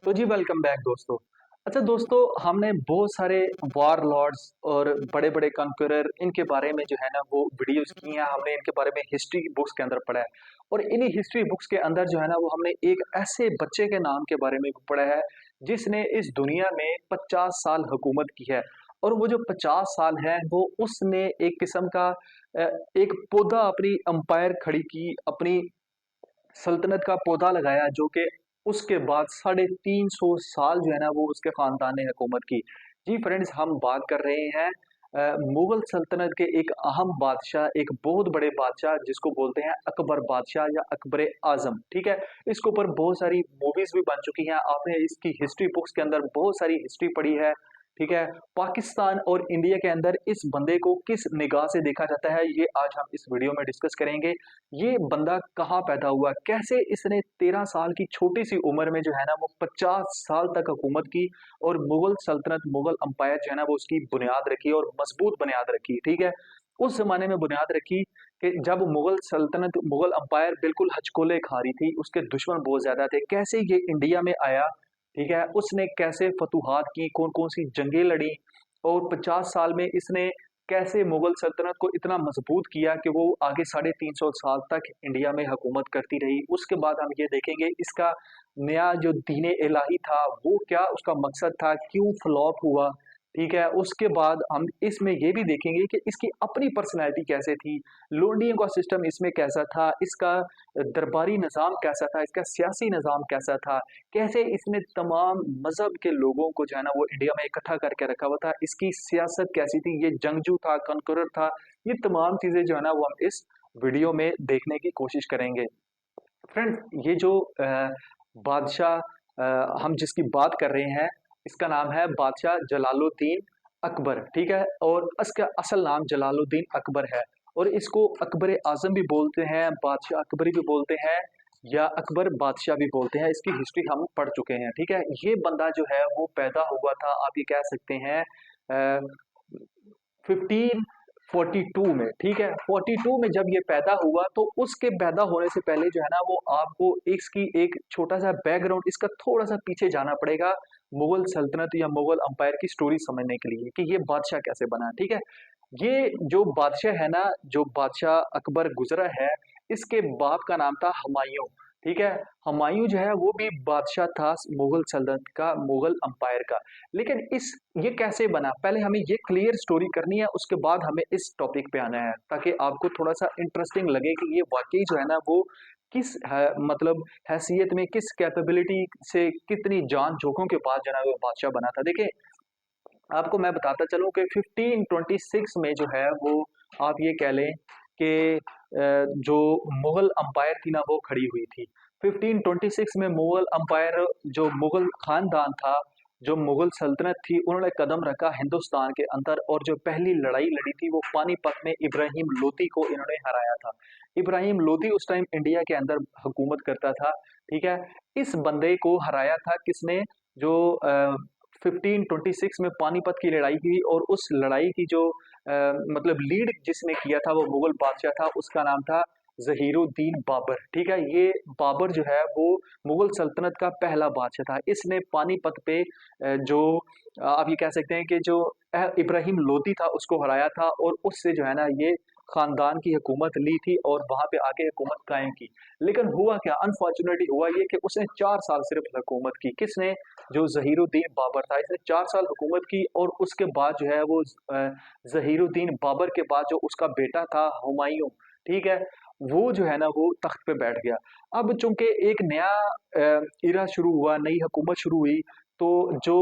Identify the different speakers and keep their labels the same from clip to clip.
Speaker 1: तो जी welcome back दोस्तों। अच्छा दोस्तों, हमने बहुत सारे वॉर लॉर्ड्स और बड़े-बड़े कन्करर इनके बारे में जो है ना वो वीडियोस की हैं। हमने इनके बारे में हिस्ट्री बुक्स के अंदर पढ़ा है और इन्हीं हिस्ट्री बुक्स के अंदर जो है ना वो हमने एक ऐसे बच्चे के नाम के बारे में भी पढ़ा है जिसने इस दुनिया में 50 साल हुकूमत की है। और वो जो 50 साल है वो उसने एक किस्म का अ, एक पौधा अपनी एम्पायर खड़ी की, अपनी सल्तनत का पौधा लगाया जो कि उसके बाद 350 साल जो है ना वो उसके खानदान ने हुकूमत की। जी फ्रेंड्स, हम बात कर रहे हैं मुगल सल्तनत के एक अहम बादशाह, एक बहुत बड़े बादशाह जिसको बोलते हैं अकबर बादशाह या अकबर आजम। ठीक है, इसके ऊपर बहुत सारी मूवीज भी बन चुकी हैं। आपने इसकी हिस्ट्री बुक्स के अंदर बहुत सारी हिस्ट्री पढ़ी है। ठीक है, पाकिस्तान और इंडिया के अंदर इस बंदे को किस निगाह से देखा जाता है ये आज हम इस वीडियो में डिस्कस करेंगे। ये बंदा कहाँ पैदा हुआ, कैसे इसने 13 साल की छोटी सी उम्र में जो है ना वो 50 साल तक हुकूमत की और मुगल सल्तनत, मुगल अंपायर जो है ना वो उसकी बुनियाद रखी और मजबूत बुनियाद रखी। ठीक है, उस जमाने में बुनियाद रखी कि जब मुगल सल्तनत, मुगल अंपायर बिल्कुल हचकोले खा रही थी, उसके दुश्मन बहुत ज्यादा थे। कैसे ये इंडिया में आया, ठीक है, उसने कैसे फतूहात की, कौन कौन सी जंगें लड़ी और 50 साल में इसने कैसे मुगल सल्तनत को इतना मजबूत किया कि वो आगे 350 साल तक इंडिया में हुकूमत करती रही। उसके बाद हम ये देखेंगे इसका नया जो दीन इलाही था वो क्या उसका मकसद था, क्यों फ्लॉप हुआ। ठीक है, उसके बाद हम इसमें ये भी देखेंगे कि इसकी अपनी पर्सनैलिटी कैसे थी, लोंडियों का सिस्टम इसमें कैसा था, इसका दरबारी निज़ाम कैसा था, इसका सियासी निज़ाम कैसा था, कैसे इसने तमाम मज़हब के लोगों को जो है ना वो इंडिया में इकट्ठा करके रखा हुआ था, इसकी सियासत कैसी थी, ये जंगजू था, कन्करर था। ये तमाम चीज़ें जो है ना वो हम इस वीडियो में देखने की कोशिश करेंगे। फ्रेंड्स, ये जो बादशाह हम जिसकी बात कर रहे हैं, इसका नाम है बादशाह जलालुद्दीन अकबर। ठीक है, और इसका असल नाम जलालुद्दीन अकबर है और इसको अकबर आजम भी बोलते हैं, बादशाह अकबरी भी बोलते हैं या अकबर बादशाह भी बोलते हैं। इसकी हिस्ट्री हम पढ़ चुके हैं। ठीक है, ये बंदा जो है वो पैदा हुआ था, आप ये कह सकते हैं 1542 में। ठीक है, 42 में जब ये पैदा हुआ तो उसके पैदा होने से पहले जो है ना वो आपको इसकी एक छोटा सा बैकग्राउंड, इसका थोड़ा सा पीछे जाना पड़ेगा मुगल सल्तनत या मुगल अंपायर की स्टोरी समझने के लिए कि ये बादशाह कैसे बना। ठीक है, ये जो बादशाह है ना, जो बादशाह अकबर गुजरा है, इसके बाप का नाम था हुमायूं। ठीक है, हुमायूं जो है वो भी बादशाह था मुगल सल्तनत का, मुगल अंपायर का। लेकिन इस ये कैसे बना, पहले हमें ये क्लियर स्टोरी करनी है, उसके बाद हमें इस टॉपिक पे आना है ताकि आपको थोड़ा सा इंटरेस्टिंग लगे कि ये वाकई जो है ना वो किस है, मतलब हैसियत में, किस कैपेबिलिटी से, कितनी जान जोखों के बाद जो है ना वो बादशाह बना था। देखिए, आपको मैं बताता चलूं कि 1526 में जो है वो आप ये कह लें कि जो मुगल अंपायर थी ना वो खड़ी हुई थी। 1526 में मुगल अंपायर, जो मुगल खानदान था, जो मुगल सल्तनत थी, उन्होंने कदम रखा हिंदुस्तान के अंदर और जो पहली लड़ाई लड़ी थी वो पानीपत में इब्राहिम लोदी को इन्होंने हराया था। इब्राहिम लोदी उस टाइम इंडिया के अंदर हुकूमत करता था। ठीक है, इस बंदे को हराया था किसने, जो 1526 में पानीपत की लड़ाई हुई और उस लड़ाई की जो मतलब लीड जिसने किया था वो मुगल बादशाह था, उसका नाम था ज़हीरुद्दीन बाबर। ठीक है, ये बाबर जो है वो मुगल सल्तनत का पहला बादशाह था। इसने पानीपत पे जो आप ये कह सकते हैं कि जो इब्राहिम लोदी था उसको हराया था और उससे जो है ना ये खानदान की हुकूमत ली थी और वहां पे आके हुकूमत कायम की। लेकिन हुआ क्या, अनफॉर्चुनेटली हुआ ये कि उसने 4 साल सिर्फ हुकूमत की। किसने, जो ज़हीरुद्दीन बाबर था, इसने 4 साल हुकूमत की और उसके बाद जो है वो ज़हीरुद्दीन बाबर के बाद जो उसका बेटा था हुमायूं, ठीक है, वो जो है ना वो तख्त पे बैठ गया। अब चूंकि एक नया इरा शुरू हुआ, नई हुकूमत शुरू हुई, तो जो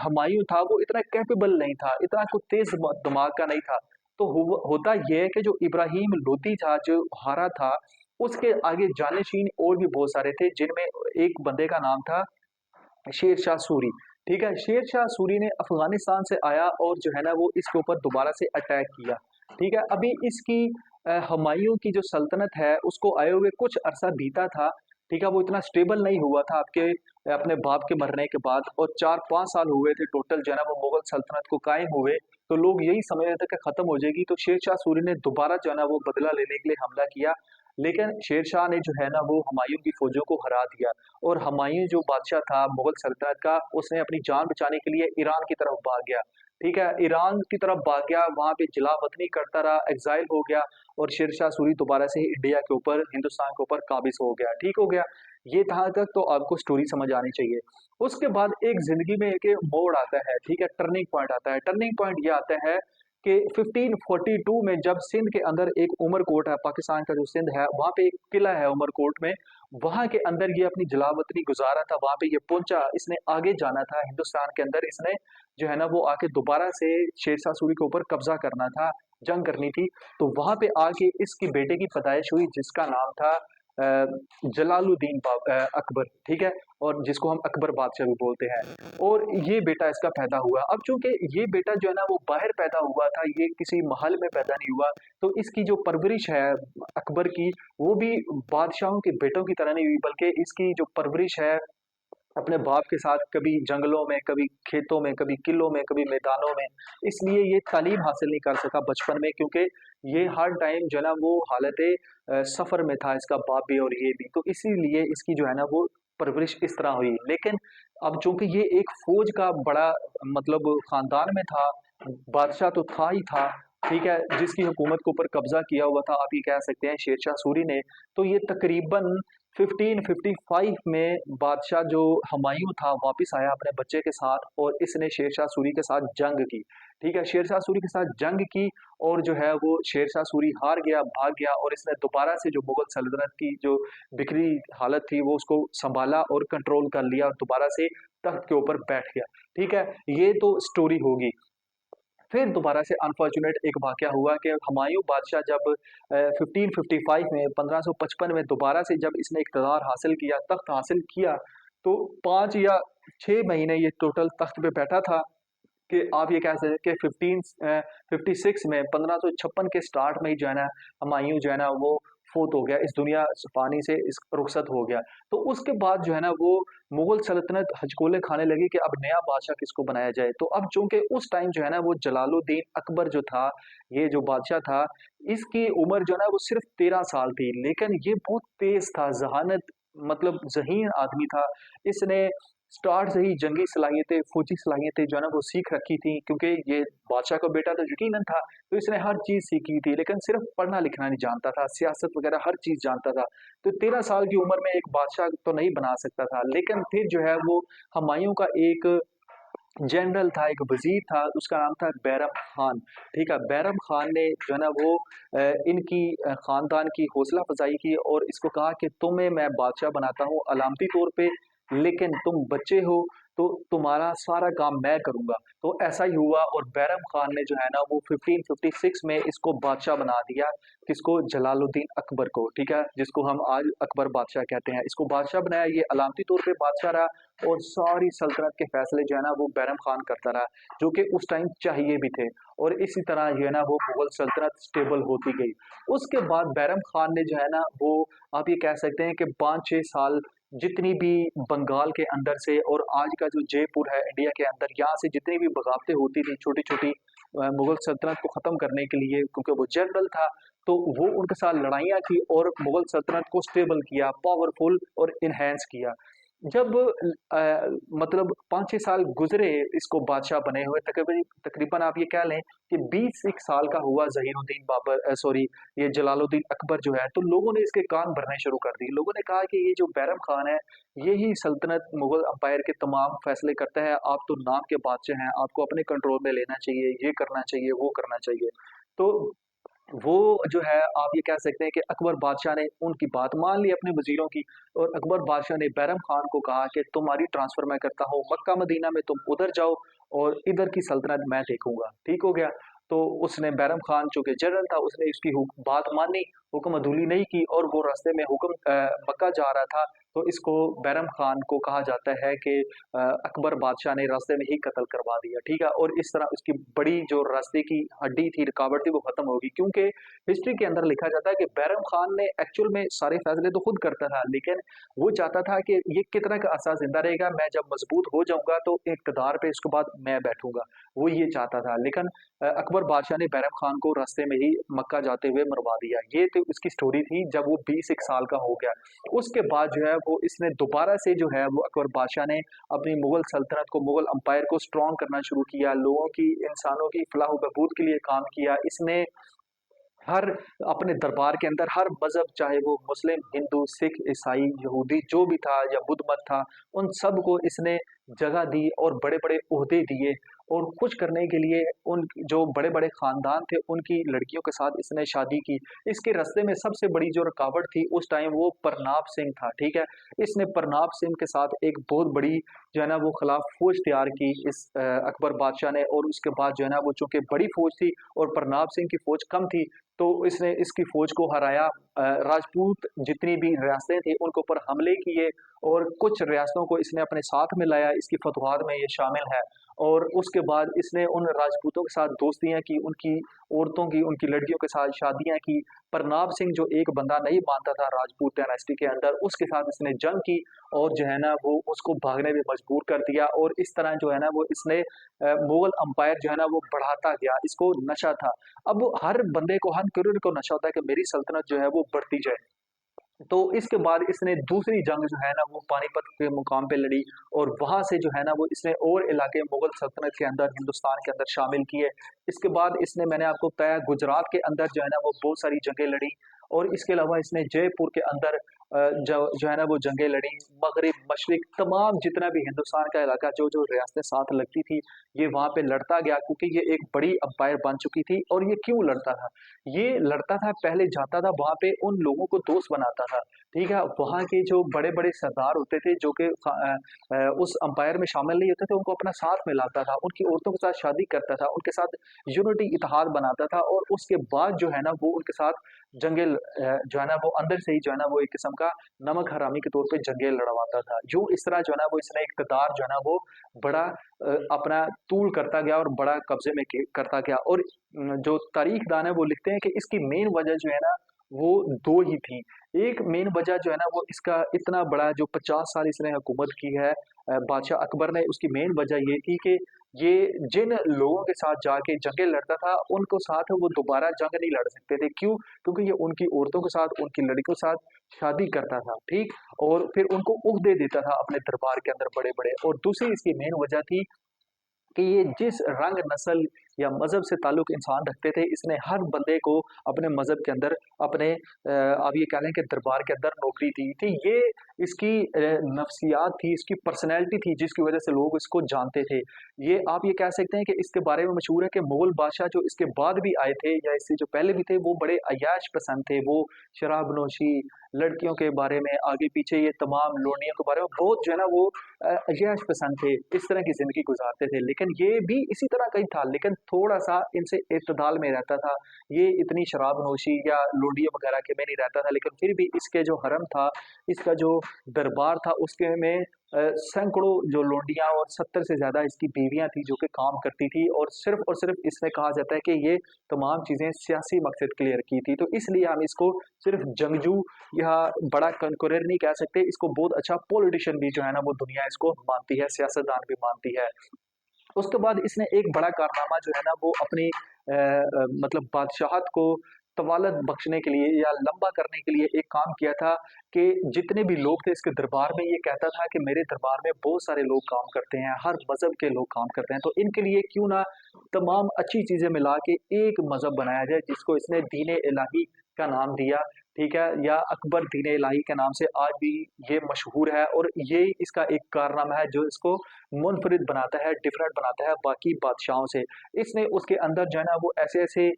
Speaker 1: हुमायूं था वो इतना कैपेबल नहीं था, इतना कुछ तेज दिमाग का नहीं था। तो होता यह है कि जो इब्राहिम लोदी था जो हारा था, उसके आगे जानशीन और भी बहुत सारे थे जिनमें एक बंदे का नाम था शेर शाह सूरी। ठीक है, शेर शाह सूरी ने अफगानिस्तान से आया और जो है ना वो इसके ऊपर दोबारा से अटैक किया। ठीक है, अभी इसकी हुमायूं की जो सल्तनत है उसको आए हुए कुछ अरसा बीता था। ठीक है, वो इतना स्टेबल नहीं हुआ था आपके अपने बाप के मरने के बाद, और 4-5 साल हुए थे टोटल जो है ना वो मुगल सल्तनत को कायम हुए। तो लोग यही समझ रहे थे कि खत्म हो जाएगी, तो शेर शाह सूरी ने दोबारा जो है ना वो बदला लेने के लिए हमला किया। लेकिन शेरशाह ने जो है ना वो हुमायूं की फौजों को हरा दिया और हुमायूं जो बादशाह था मुगल सल्तनत का, उसने अपनी जान बचाने के लिए ईरान की तरफ भाग गया। ठीक है, ईरान की तरफ भाग गया, वहाँ पे जलावतनी करता रहा, एग्ज़ाइल हो गया और शेरशाह सूरी दोबारा से इंडिया के ऊपर, हिंदुस्तान के ऊपर काबिज़ हो गया, ठीक हो गया। ये यहाँ तक तो आपको स्टोरी समझ आनी चाहिए। उसके बाद एक ज़िंदगी में एक मोड़ आता है, ठीक है, टर्निंग पॉइंट आता है। टर्निंग पॉइंट ये आता है कि 1542 में जब सिंध के अंदर एक उमरकोट है, पाकिस्तान का जो सिंध है, वहाँ पे एक किला है उमरकोट में, वहाँ के अंदर ये अपनी जलावतनी गुज़ारा था, वहाँ पे ये पहुँचा, इसने आगे जाना था हिंदुस्तान के अंदर, इसने जो है ना वो आके दोबारा से शेरशाह सूरी के ऊपर कब्ज़ा करना था, जंग करनी थी। तो वहाँ पे आके इसकी बेटे की पैदाइश हुई जिसका नाम था अ, जलालुद्दीन अकबर, ठीक है? और जिसको हम अकबर बादशाह भी बोलते हैं और ये बेटा इसका पैदा हुआ। अब चूँकि ये बेटा जो है ना वो बाहर पैदा हुआ था, ये किसी महल में पैदा नहीं हुआ, तो इसकी जो परवरिश है अकबर की, वो भी बादशाहों के बेटों की तरह नहीं हुई, बल्कि इसकी जो परवरिश है अपने बाप के साथ कभी जंगलों में, कभी खेतों में, कभी किलों में, कभी मैदानों में, इसलिए ये तालीम हासिल नहीं कर सका बचपन में क्योंकि ये हर टाइम जो है ना वो हालत सफ़र में था इसका बाप भी और ये भी। तो इसीलिए इसकी जो है ना वो परवरिश इस तरह हुई। लेकिन अब चूँकि ये एक फ़ौज का बड़ा मतलब ख़ानदान में था, बादशाह तो था ही था, ठीक है? जिसकी हुकूमत के ऊपर कब्ज़ा किया हुआ था, आप ये कह सकते हैं शेरशाह सूरी ने। तो ये तकरीबन 1555 में बादशाह जो हुमायूँ था वापस आया अपने बच्चे के साथ और इसने शेरशाह सूरी के साथ जंग की, ठीक है? शेरशाह सूरी के साथ जंग की और जो है वो शेरशाह सूरी हार गया, भाग गया और इसने दोबारा से जो मुगल सल्तनत की जो बिखरी हालत थी वो उसको सँभाला और कंट्रोल कर लिया और दोबारा से तख्त के ऊपर बैठ गया, ठीक है? ये तो स्टोरी होगी। फिर दोबारा से अनफॉर्चुनेट एक वाक़या हुआ कि हुमायूँ बादशाह जब 1555 में 1555 में दोबारा से जब इसने इक़्तिदार हासिल किया, तख़्त हासिल किया, तो 5 या 6 महीने ये टोटल तख़्त पे बैठा था कि आप ये कह सकते हैं कि 56 में 1556 के स्टार्ट में ही जो है ना हुमायूँ जो है ना वो फ़ौत हो गया, इस दुनिया फ़ानी से इस रुख़सत हो गया। तो उसके बाद जो है ना वो मुग़ल सल्तनत हचकोले खाने लगी कि अब नया बादशाह किसको बनाया जाए। तो अब चूँकि उस टाइम जो है ना वो जलालुद्दीन अकबर जो था, ये जो बादशाह था, इसकी उम्र जो है ना वो सिर्फ़ 13 साल थी, लेकिन ये बहुत तेज़ था, ज़हानत मतलब ज़हीन आदमी था। इसने स्टार्ट से ही जंगी सलाहियतें, फ़ौजी सलाहियतें जो है ना वो सीख रखी थी क्योंकि ये बादशाह का बेटा तो यकीनन था, तो इसने हर चीज़ सीखी थी लेकिन सिर्फ़ पढ़ना-लिखना नहीं जानता था, सियासत वग़ैरह हर चीज़ जानता था। तो 13 साल की उम्र में एक बादशाह तो नहीं बना सकता था, लेकिन फिर जो है वो हुमायूँ का एक जनरल था, एक वज़ीर था, उसका नाम था बैरम खान, ठीक है? बैरम खान ने जो है ना वो इनकी ख़ानदान की हौसला अफ़ज़ाई की और इसको कहा कि तुम्हें मैं बादशाह बनाता हूँ अलामती तौर पे, लेकिन तुम बच्चे हो, तो तुम्हारा सारा काम मैं करूँगा। तो ऐसा ही हुआ और बैरम खान ने जो है ना वो 1556 में इसको बादशाह बना दिया, किसको? जलालुद्दीन अकबर को, ठीक है? जिसको हम आज अकबर बादशाह कहते हैं। इसको बादशाह बनाया, ये अलामती तौर पे बादशाह रहा और सारी सल्तनत के फैसले जो है ना वो बैरम खान करता रहा, जो कि उस टाइम चाहिए भी थे और इसी तरह जो है ना वो मुगल सल्तनत स्टेबल होती गई। उसके बाद बैरम खान ने जो है ना वो आप ये कह सकते हैं कि 5-6 साल जितनी भी बंगाल के अंदर से और आज का जो जयपुर है इंडिया के अंदर, यहाँ से जितनी भी बगावतें होती थी छोटी-छोटी मुगल सल्तनत को ख़त्म करने के लिए क्योंकि वो जनरल था, तो वो उनके साथ लड़ाइयाँ की और मुगल सल्तनत को स्टेबल किया, पावरफुल और एनहांस किया। जब मतलब 5-6 साल गुज़रे इसको बादशाह बने हुए तकरीबन तकरीबन आप ये कह लें कि 20 एक साल का हुआ ज़हीनुद्दीन सॉरी ये जलालुद्दीन अकबर जो है, तो लोगों ने इसके कान भरने शुरू कर दिए। लोगों ने कहा कि ये जो बैरम खान है, यही सल्तनत मुग़ल एम्पायर के तमाम फ़ैसले करता है, आप तो नाम के बादशाह हैं, आपको अपने कंट्रोल में लेना चाहिए, ये करना चाहिए, वो करना चाहिए। तो वो जो है आप ये कह सकते हैं कि अकबर बादशाह ने उनकी बात मान ली अपने वज़ीरों की और अकबर बादशाह ने बैरम खान को कहा कि तुम्हारी ट्रांसफ़र मैं करता हूँ मक्का मदीना में, तुम उधर जाओ और इधर की सल्तनत मैं देखूँगा, ठीक हो गया? तो उसने बैरम खान चूँकि जनरल था उसने इसकी बात मानी, हुक्म अदूली नहीं की और वो रास्ते में मक्का जा रहा था, तो इसको बैरम खान को कहा जाता है कि अकबर बादशाह ने रास्ते में ही कत्ल करवा दिया, ठीक है? और इस तरह उसकी बड़ी जो रास्ते की हड्डी थी, रुकावट थी वो ख़त्म हो गई क्योंकि हिस्ट्री के अंदर लिखा जाता है कि बैरम खान ने एक्चुअल में सारे फैसले तो खुद करता था, लेकिन वो चाहता था कि ये कितना का अरसा ज़िंदा रहेगा, मैं जब मज़बूत हो जाऊँगा तो इक़्तिदार पे इसके बाद मैं बैठूँगा। वो ये चाहता था, लेकिन अकबर बादशाह ने बैरम खान को रास्ते में ही मक्का जाते हुए मरवा दिया। ये तो उसकी स्टोरी थी जब वो 21 साल का हो गया। उसके बाद जो है वो इसने दोबारा से जो है वो अकबर बादशाह ने अपनी मुगल सल्तनत को, मुगल एम्पायर को स्ट्रॉन्ग करना शुरू किया, लोगों की, इंसानों की फलाह व बहबूद के लिए काम किया। इसने हर अपने दरबार के अंदर हर मज़हब, चाहे वो मुस्लिम, हिंदू, सिख, ईसाई, यहूदी जो भी था या बुद्ध मत था, उन सबको इसने जगह दी और बड़े-बड़े ओहदे दिए और कुछ करने के लिए उन जो बड़े-बड़े ख़ानदान थे, उनकी लड़कियों के साथ इसने शादी की। इसके रास्ते में सबसे बड़ी जो रुकावट थी उस टाइम वो प्रताप सिंह था, ठीक है? इसने प्रताप सिंह के साथ एक बहुत बड़ी जो है ना वो खिलाफ फ़ौज तैयार की इस अकबर बादशाह ने, और उसके बाद जो है ना वो चूँकि बड़ी फ़ौज थी और प्रताप सिंह की फ़ौज कम थी, तो इसने इसकी फ़ौज को हराया। राजपूत जितनी भी रियासतें थी उनके ऊपर हमले किए और कुछ रियासतों को इसने अपने साथ में लाया, इसकी फतवाहत में ये शामिल है। और उसके बाद इसने उन राजपूतों के साथ दोस्तियाँ की, उनकी औरतों की, उनकी लड़कियों के साथ शादियाँ की। प्रताप सिंह जो एक बंदा नहीं मानता था राजपूत डायनेस्टी के अंदर, उसके साथ इसने जंग की और जो है ना वो उसको भागने में मजबूर कर दिया, और इस तरह जो है ना वो इसने मुगल एम्पायर जो है ना वो बढ़ाता गया। इसको नशा था। अब हर बंदे को, हर कुर्र को नशा होता है कि मेरी सल्तनत जो है वो बढ़ती जाए। तो इसके बाद इसने दूसरी जंग जो है ना वो पानीपत के मुकाम पे लड़ी, और वहां से जो है ना वो इसने और इलाके मुगल सल्तनत के अंदर, हिंदुस्तान के अंदर शामिल किए। इसके बाद इसने, मैंने आपको बताया, गुजरात के अंदर जो है ना वो बहुत सारी जंगें लड़ी, और इसके अलावा इसने जयपुर के अंदर जो है ना वो जंगें लड़ी। मगरिब, मशरिक, तमाम जितना भी हिंदुस्तान का इलाका, जो जो रियासतें साथ लगती थी, ये वहां पे लड़ता गया, क्योंकि ये एक बड़ी अंपायर बन चुकी थी। और ये क्यों लड़ता था? ये लड़ता था, पहले जाता था वहां पे, उन लोगों को दोस्त बनाता था, ठीक है? वहाँ के जो बड़े-बड़े सरदार होते थे जो कि उस अंपायर में शामिल नहीं होते थे, उनको अपना साथ में लाता था, उनकी औरतों के साथ शादी करता था, उनके साथ यूनिटी, इत्तेहाद बनाता था, और उसके बाद जो है ना वो उनके साथ जो है ना वो अंदर से ही जो है ना वो एक किस्म का नमक हरामी के तौर पे जंगें लड़वाता था। यूँ इस तरह जो है ना वो इसने इक़्तिदार जो है ना वो बड़ा अपना तूल करता गया और बड़ा कब्ज़े में के करता गया। और जो तारीख़दान है वो लिखते हैं कि इसकी मेन वजह जो है ना वो 2 ही थी। एक मेन वजह जो है ना वो इसका इतना बड़ा जो 50 साल इसने हुकूमत की है बादशाह अकबर ने, उसकी मेन वजह ये थी कि ये जिन लोगों के साथ जाके जंगें लड़ता था, उनको साथ वो दोबारा जंग नहीं लड़ सकते थे। क्यों? क्योंकि ये उनकी औरतों के साथ, उनकी लड़कियों के साथ शादी करता था, ठीक? और फिर उनको ओहदे देता था अपने दरबार के अंदर बड़े-बड़े। और दूसरी इसकी मेन वजह थी कि ये जिस रंग, नस्ल या मज़हब से ताल्लुक़ इंसान रखते थे, इसने हर बंदे को अपने मज़हब के अंदर, अपने आप ये कह लें कि दरबार के अंदर नौकरी दी थी। ये इसकी नफ्सियात थी, इसकी पर्सनैलिटी थी, जिसकी वज़ह से लोग इसको जानते थे। ये आप ये कह सकते हैं कि इसके बारे में मशहूर है कि मुग़ल बादशाह जो इसके बाद भी आए थे या इससे जो पहले भी थे, वो बड़े अय्याश पसंद थे। वो शराब-नोशी, लड़कियों के बारे में, आगे-पीछे ये तमाम लोनियों के बारे में बहुत जो है ना वो अय्याश पसंद थे, इस तरह की ज़िंदगी गुज़ारते थे। लेकिन ये भी इसी तरह का ही था, लेकिन थोड़ा-सा इनसे इत्तेदाल में रहता था। ये इतनी शराब-नोशी या लोडियों वगैरह के में नहीं रहता था, लेकिन फिर भी इसके जो हरम था, इसका जो दरबार था, उसके में सैकड़ों जो लोंडियाँ और 70 से ज़्यादा इसकी बीवियाँ थी जो कि काम करती थी, और सिर्फ़ इसमें कहा जाता है कि ये तमाम चीज़ें सियासी मकसद के लिए रखी थी। तो इसलिए हम इसको सिर्फ़ जंगजू या बड़ा कन्करर नहीं कह सकते, इसको बहुत अच्छा पॉलिटिशियन भी जो है ना वो दुनिया इसको मानती है, सियासतदान भी मानती है। उसके बाद इसने एक बड़ा कारनामा जो है ना वो अपनी मतलब बादशाहत को तवालत बख्शने के लिए या लंबा करने के लिए एक काम किया था कि जितने भी लोग थे इसके दरबार में, ये कहता था कि मेरे दरबार में बहुत सारे लोग काम करते हैं, हर मज़हब के लोग काम करते हैं, तो इनके लिए क्यों ना तमाम अच्छी चीज़ें मिला के एक मज़हब बनाया जाए, जिसको इसने दीन-ए इलाही का नाम दिया, ठीक है? या अकबर दीन-ए इलाही के नाम से आज भी ये मशहूर है, और ये इसका एक कारनामा है जो इसको मुनफ़रिद बनाता है, डिफरेंट बनाता है बाकी बादशाहों से। इसने उसके अंदर जो है ना वो ऐसे-ऐसे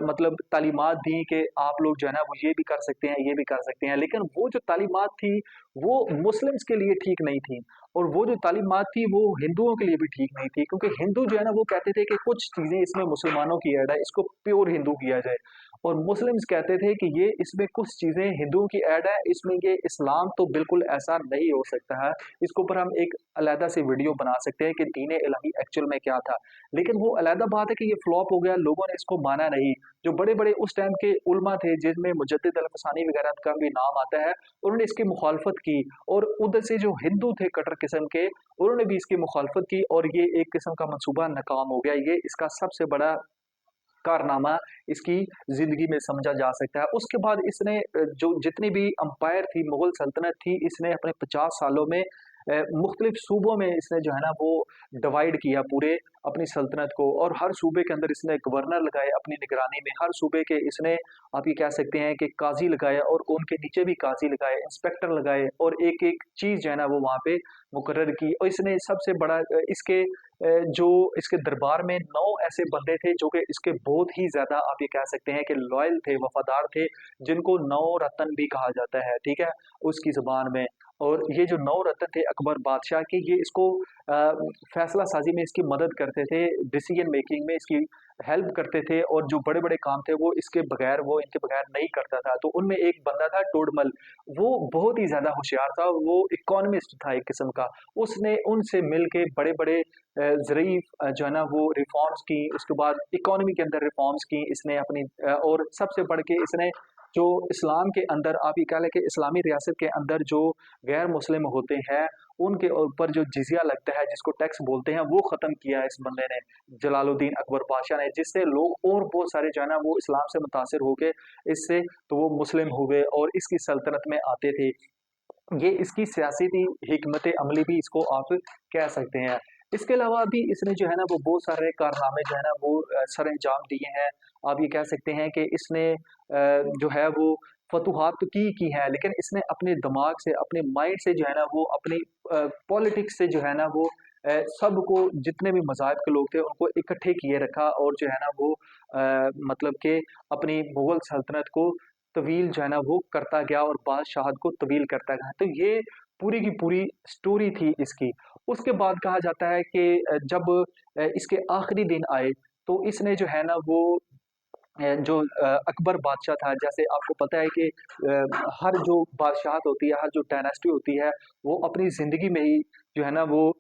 Speaker 1: मतलब तालीमात दी कि आप लोग जो है ना वो ये भी कर सकते हैं, ये भी कर सकते हैं। लेकिन वो जो तालीमात थी, वो मुस्लिम्स के लिए ठीक नहीं थी, और वो जो तालीमात थी वो हिंदुओं के लिए भी ठीक नहीं थी, क्योंकि हिंदू जो है ना वो कहते थे कि कुछ चीज़ें इसमें मुसलमानों की ऐड है, इसको प्योर हिंदू किया जाए। और मुस्लिम्स कहते थे कि ये इसमें कुछ चीज़ें हिंदुओं की ऐड है, इसमें ये इस्लाम तो बिल्कुल ऐसा नहीं हो सकता है। इसके ऊपर हम एक अलहदा से वीडियो बना सकते हैं कि दीन-ए इलाही एक्चुअल में क्या था। लेकिन वो अलहदा बात है कि ये फ्लॉप हो गया, लोगों ने इसको माना नहीं। जो बड़े-बड़े उस टाइम के उलमा थे, जिनमें मुजद्दिद अल-फ़सानी वगैरह का भी नाम आता है, उन्होंने इसकी मुखालफत की, और उधर से जो हिंदू थे कट्टर किस्म के, उन्होंने भी इसकी मुखालफत की, और ये एक किस्म का मंसूबा नाकाम हो गया। ये इसका सबसे बड़ा कारनामा इसकी ज़िंदगी में समझा जा सकता है। उसके बाद इसने जो जितनी भी एम्पायर थी, मुग़ल सल्तनत थी, इसने अपने 50 सालों में मुख्तलिफ सूबों में इसने जो है ना वो डिवाइड किया पूरे अपनी सल्तनत को, और हर सूबे के अंदर इसने गवर्नर लगाए अपनी निगरानी में। हर सूबे के इसने, आप ये कह सकते हैं कि काज़ी लगाए, और उनके नीचे भी काज़ी लगाए, इंस्पेक्टर लगाए, और एक-एक चीज़ जो है ना वो वहाँ पे मुकर्रर की। और इसने सबसे बड़ा जो इसके दरबार में 9 ऐसे बंदे थे जो कि इसके बहुत ही ज़्यादा, आप ये कह सकते हैं कि लॉयल थे, वफ़ादार थे, जिनको 9 रत्न भी कहा जाता है, ठीक है? उसकी ज़ुबान में। और ये जो 9 रत्न थे अकबर बादशाह के, ये इसको फैसला साज़ी में इसकी मदद करते थे, डिसीजन मेकिंग में इसकी हेल्प करते थे, और जो बड़े-बड़े काम थे वो इनके बगैर नहीं करता था। तो उनमें एक बंदा था टोडरमल, वो बहुत ही ज़्यादा होशियार था, वो इकोनॉमिस्ट था एक किस्म का। उसने उनसे मिल के बड़े-बड़े ज़रूरी जो है ना वो रिफ़ॉर्म्स की, उसके बाद इकोनॉमी के अंदर रिफ़ॉर्म्स की इसने अपनी, और सबसे बढ़ के इसने जो इस्लाम के अंदर, आप ये कह लें कि इस्लामी रियासत के अंदर जो गैर मुस्लिम होते हैं, उनके ऊपर जो जिज़िया लगता है, जिसको टैक्स बोलते हैं, वो ख़त्म किया है इस बंदे ने, जलालुद्दीन अकबर पाशा ने, जिससे लोग और बहुत सारे जो है ना वो इस्लाम से मुतासिर होके इससे तो वो मुस्लिम हुए और इसकी सल्तनत में आते थे। ये इसकी सियासी हिकमत अमली भी इसको आप कह सकते हैं। इसके अलावा भी इसने जो है ना वो बहुत सारे कारनामे जो है ना वो सरअंजाम दिए हैं। आप ये कह सकते हैं कि इसने जो है वो फ़तूहात तो की है, लेकिन इसने अपने दिमाग से, अपने माइंड से जो है ना वो अपनी पॉलिटिक्स से जो है ना वो सबको, जितने भी मज़ाहिब के लोग थे उनको इकट्ठे किए रखा, और जो है ना वो मतलब कि अपनी मुग़ल सल्तनत को तवील जो है ना वो करता गया, और बादशाहत को तवील करता गया। तो ये पूरी की पूरी स्टोरी थी इसकी। उसके बाद कहा जाता है कि जब इसके आखिरी दिन आए, तो इसने जो है ना वो जो अकबर बादशाह था, जैसे आपको पता है कि हर जो बादशाहत होती है, हर जो डायनेस्टी होती है, वो अपनी ज़िंदगी में ही जो है ना वो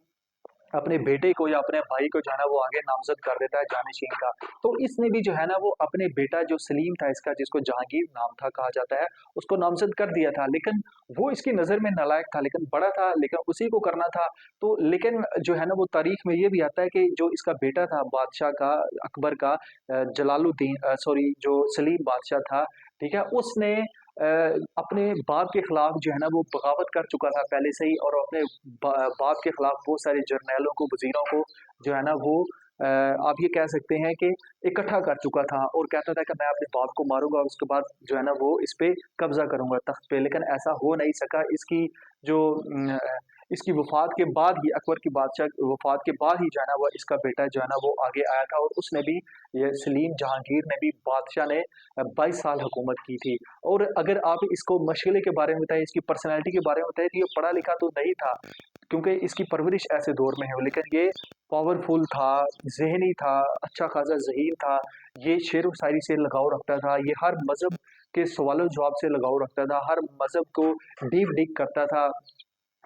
Speaker 1: अपने बेटे को या अपने भाई को जो है ना वो आगे नामज़द कर देता है जानशीन का। तो इसने भी जो है ना वो अपने बेटा जो सलीम था इसका, जिसको जहांगीर नाम था कहा जाता है, उसको नामज़द कर दिया था। लेकिन वो इसकी नज़र में नालायक था, लेकिन बड़ा था, लेकिन उसी को करना था। तो लेकिन जो है ना वो तारीख में ये भी आता है कि जो इसका बेटा था बादशाह का, अकबर का, सॉरी, जो सलीम बादशाह था, ठीक है? उसने अपने बाप के खिलाफ जो है ना वो बगावत कर चुका था पहले से ही, और अपने बाप के खिलाफ बहुत सारे जर्नैलों को, वजीरों को जो है ना वो आप ये कह सकते हैं कि इकट्ठा कर चुका था, और कहता था कि मैं अपने बाप को मारूंगा और उसके बाद जो है ना वो इस पे कब्जा करूंगा तख्त पे। लेकिन ऐसा हो नहीं सका। जो इसकी वफात के बाद ही, अकबर की बादशाह वफात के बाद ही जो है ना वो इसका बेटा जो है ना वो आगे आया था, और उसने भी, ये सलीम जहांगीर ने भी, बादशाह ने 22 साल हुकूमत की थी। और अगर आप इसको मशगले के बारे में बताएं, इसकी पर्सनैलिटी के बारे में बताएं, तो ये पढ़ा लिखा तो नहीं था, क्योंकि इसकी परवरिश ऐसे दौर में है, लेकिन ये पावरफुल था, ज़हनी था, अच्छा खासा ज़हीन था। ये शेर व शायरी से लगाव रखता था, ये हर मज़हब के सवालों जवाब से लगाव रखता था, हर मज़हब को डीप डिग करता था।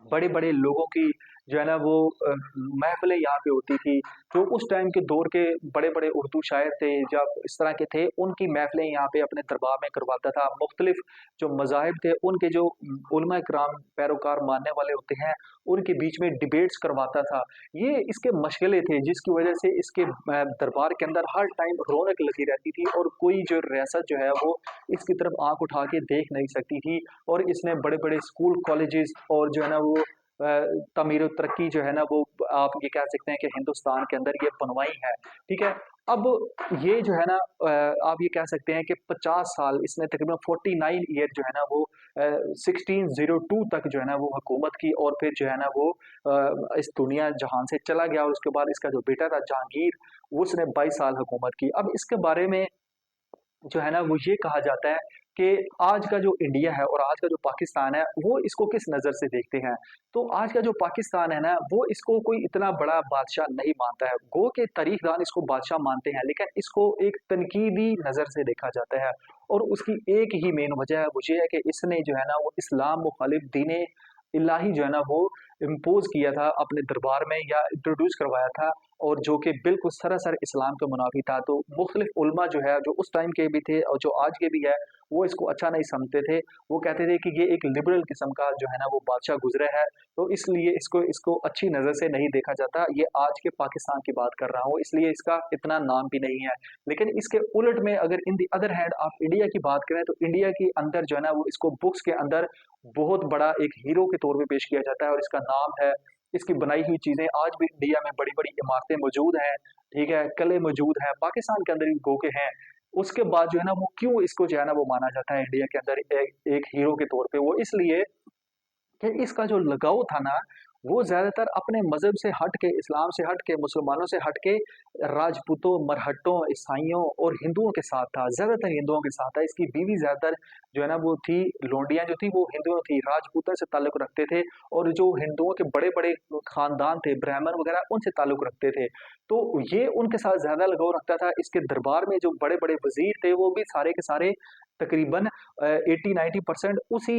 Speaker 1: बड़े-बड़े लोगों की जो है ना वो महफ़िलें यहाँ पे होती थी। जो उस टाइम के दौर के बड़े-बड़े उर्दू शायर थे, जब इस तरह के थे, उनकी महफ़िलें यहाँ पे अपने दरबार में करवाता था। मुख्तलिफ़ जो मज़ाहिब थे, उनके जो उलमा किराम पैरोकार मानने वाले होते हैं, उनके बीच में डिबेट्स करवाता था। ये इसके मशगले थे, जिसकी वज़ह से इसके दरबार के अंदर हर टाइम रौनक लगी रहती थी, और कोई जो रियासत जो है वो इसकी तरफ आँख उठा के देख नहीं सकती थी। और इसने बड़े-बड़े स्कूल, कॉलेजेस, और जो है ना वो तामीर और तरक्की जो है ना वो, आप ये कह सकते हैं कि हिंदुस्तान के अंदर ये बनवाई है, ठीक है? अब ये जो है ना आप ये कह सकते हैं कि 50 साल इसने, तकरीबन 49 ईयर जो है ना वो 1602 तक जो है ना वो हुकूमत की, और फिर जो है ना वो इस दुनिया जहान से चला गया, और उसके बाद इसका जो बेटा था जहांगीर, उसने 22 साल हुकूमत की। अब इसके बारे में जो है ना वो ये कहा जाता है कि आज का जो इंडिया है और आज का जो पाकिस्तान है, वो इसको किस नज़र से देखते हैं। तो आज का जो पाकिस्तान है ना, वो इसको कोई इतना बड़ा बादशाह नहीं मानता है। गो के तारीखदान इसको बादशाह मानते हैं, लेकिन इसको एक तनकीदी नज़र से देखा जाता है। और उसकी एक ही मेन वजह है, वो ये है कि इसने जो है ना वो इस्लाम मुखालिफ दीन इलाही जो है ना वो इम्पोज़ किया था अपने दरबार में या इंट्रोड्यूस करवाया था और जो कि बिल्कुल सरासर इस्लाम के मुनाफ़ी था। तो मुख़्तलिफ़ उलमा जो है, जो उस टाइम के भी थे और जो आज के भी है, वो इसको अच्छा नहीं समझते थे। वो कहते थे कि ये एक लिबरल किस्म का जो है ना वो बादशाह गुज़रा है, तो इसलिए इसको इसको अच्छी नज़र से नहीं देखा जाता। ये आज के पाकिस्तान की बात कर रहा हूँ, इसलिए इसका इतना नाम भी नहीं है। लेकिन इसके उलट में अगर इन द अदर हैंड आप इंडिया की बात करें, तो इंडिया के अंदर जो है ना वो इसको बुक्स के अंदर बहुत बड़ा एक हीरो के तौर पे पेश किया जाता है और इसका नाम है, इसकी बनाई हुई चीज़ें आज भी इंडिया में बड़ी-बड़ी इमारतें मौजूद हैं, ठीक है? किले मौजूद हैं, पाकिस्तान के अंदर भी गो के हैं। उसके बाद जो है ना वो क्यों इसको जो है ना वो माना जाता है इंडिया के अंदर एक हीरो के तौर पे, वो इसलिए कि इसका जो लगाव था ना, वो ज़्यादातर अपने मज़हब से हट के, इस्लाम से हट के, मुसलमानों से हट के राजपूतों, मरहट्टों, ईसाइयों और हिंदुओं के साथ था, ज़्यादातर हिंदुओं के साथ था। इसकी बीवी ज़्यादातर जो है ना वो थी, लौंडियाँ जो थी वो हिंदुओं थी, राजपूतों से ताल्लुक़ रखते थे और जो हिंदुओं के बड़े-बड़े ख़ानदान थे, ब्राह्मण वग़ैरह उनसे ताल्लुक़ रखते थे। तो ये उनके साथ ज़्यादा लगाव रखता था। इसके दरबार में जो बड़े-बड़े वज़ीर थे, वो भी सारे के सारे तकरीबन 80-90% उसी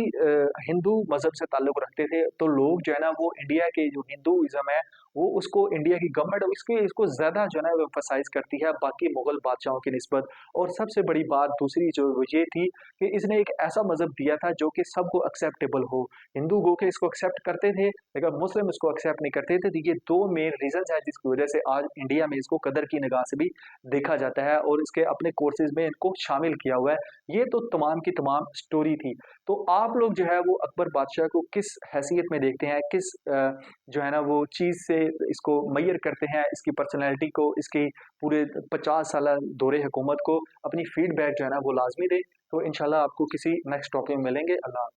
Speaker 1: हिंदू मज़हब से ताल्लुक़ रखते थे। तो लोग जो है ना वो इंडिया के जो हिंदुइज़्म है, वो उसको इंडिया की गवर्नमेंट इसको ज़्यादा जो है ना वो एम्फसाइज़ करती है बाकी मुग़ल बादशाहों की निस्बत। और सबसे बड़ी बात दूसरी जो वो ये थी कि इसने एक ऐसा मज़हब दिया था जो कि सबको एक्सेप्टेबल हो। हिंदू गो के इसको एक्सेप्ट करते थे, लेकिन मुस्लिम इसको एक्सेप्ट नहीं करते थे। तो ये 2 मेन रीज़न्स हैं जिसकी वज़ह से आज इंडिया में इसको कदर की निगाह से भी देखा जाता है और इसके अपने कोर्सेज़ में इनको शामिल किया हुआ है। ये तो तमाम की तमाम स्टोरी थी। तो आप लोग जो है वो अकबर बादशाह को किस हैसियत में देखते हैं? किस जो है ना वो चीज़ से इसको मैयर करते हैं, इसकी पर्सनैलिटी को, इसकी पूरे 50 साला दौरे हुकूमत को? अपनी फीडबैक जो है ना वो लाज़मी दें। तो इंशाल्लाह आपको किसी नेक्स्ट टॉपिक में मिलेंगे। अल्लाह